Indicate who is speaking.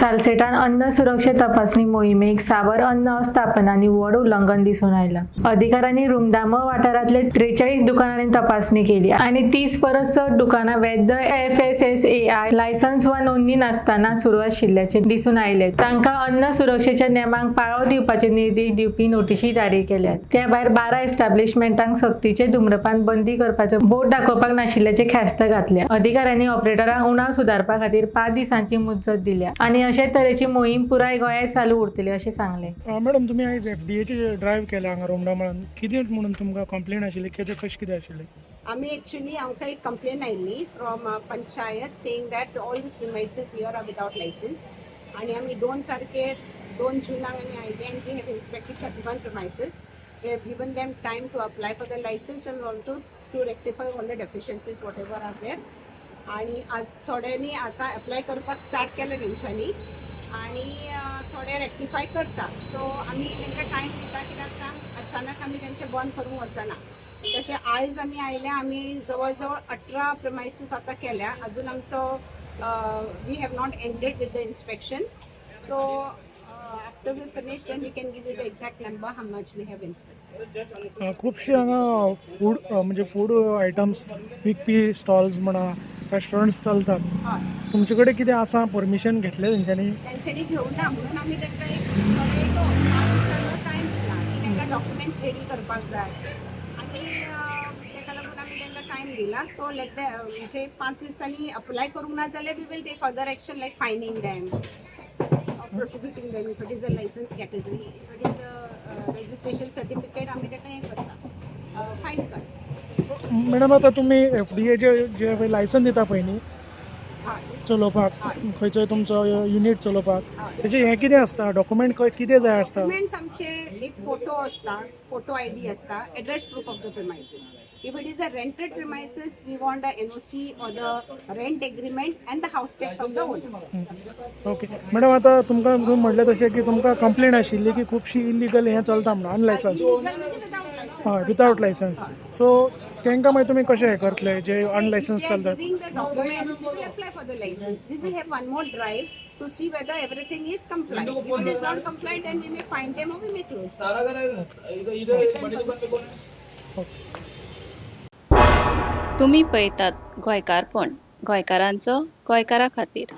Speaker 1: सालसेटान अन्न सुरक्षा तपासणी मोहिमेक सावर अन्न अस्थापन आणि व्हड उल्लंघन दिसून आयला। अधिकाऱ्यांनी रुमदामळ वाठारांतले 43 दुकानांनी तपासणी केली आणि 30 परस चड दुकानां वैध FSSAI लायसन्स वा नोंदणी नासतना सुरू आशिल्ल्याचे दिसून आयले। तांकां अन्न सुरक्षेच्या नेमांक पाळो दिवपाचे निर्देश दिवपी नोटीशी जारी केल्यात। त्या भायर 12 एस्टॅब्लिशमेंटांक सक्तीचे धूम्रपान बंदी करपाचो बोर्ड दाखोवपाक नाशिल्ल्याचे ख्यास्त घातल्या। अधिकाऱ्यांनी ऑपरेटरांक उणाव सुदारपा खातीर 5 दिसांची मुजत दिल्या आणि अशे तरेची मोहीम पुराय गोंयांत चालू उरतली अशें सांगले।
Speaker 2: मॅडम तुम्ही आज FDA ड्रायव्ह केला हांगा रोमडामळान कितें म्हणून तुमकां कंप्लेंट आशिल्ली कशें कितें आशिल्लें?
Speaker 3: आमी एक्चुअली आमकां एक कंप्लेन आयिल्ली from panchayat saying that all these premises here are without licence आणि आमी 2 तारखेर 2 जुनाक आमी आयिल्ले and we have inspected 31 premises. We have given them time to apply for the license and also to rectify all the deficiencies whatever are there. आणि थोड्यांनी आता apply करपाक start केलें तेंच्यांनी आणि थोडे रेक्टिफाय करता. सो आमी तांकां टायम दिता कित्याक सांग अचानक आमी तेंचे बंद करूंक वचना. तशें आयज आमी आयले आमी जवळ जवळ 18 प्रिमायसीस आतां केल्या. अजून आमचो we have not ended with the inspection. So after we finish then we can give you the exact number how much we have inspected.
Speaker 2: खूपशे हांगा फूड म्हणजे फूड आयटम्स विकपी स्टॉल्स म्हणा रेस्टॉरंट्स चलतात. तुमचे कडेन कितें आसा परमिशन घेतलें तेंच्यांनी
Speaker 3: घेवना म्हणून आमी तांकां एक टायम दिला की तांकां डॉक्युमेंट्स रेडी करपाक जाय आनी ताका लागून आमी तांकां टायम दिला. सो लेट म्हणजे 5 दिसांनी अप्लाय करूंक ना जाल्यार we will take other action like fining them prosecuting them if it is a license category, if it is a registration certificate आम्ही ते काय करता फाईन करता.
Speaker 2: मॅडम आता तुम्ही FDA जे लायसन दिता पळय न्ही चलोवपाक खंयचोय तुमचो युनिट चलोवपाक तेजे हें कितें आसता डॉक्युमेंट कितें जाय आसता?
Speaker 3: डॉक्युमेंट्स आमचे एक फोटो आसता, फोटो ID आसता, address proof of the premises. If it is a rented premises, we want the NOC or the rent agreement and the house tax of the owner.
Speaker 2: Okay madam आता तुमकां म्हणलें तशें की तुमकां complaint आशिल्ली की खुबशी इलिगल हें चलता म्हणून अनलायसन्स हय विदाउट लायसन्स. सो तांकां मागीर तुमी कशें हें करतले जे अनलायसन्स चलतात?
Speaker 3: Giving the documents, we will apply for the license. We will have one more drive to see whether everything is compliant. If it is not compliant, then we may fine them or we may close them.
Speaker 4: तुम्ही पळयतात गोंयकारपण, गोंयकारांचो गोंयकारा खातीर.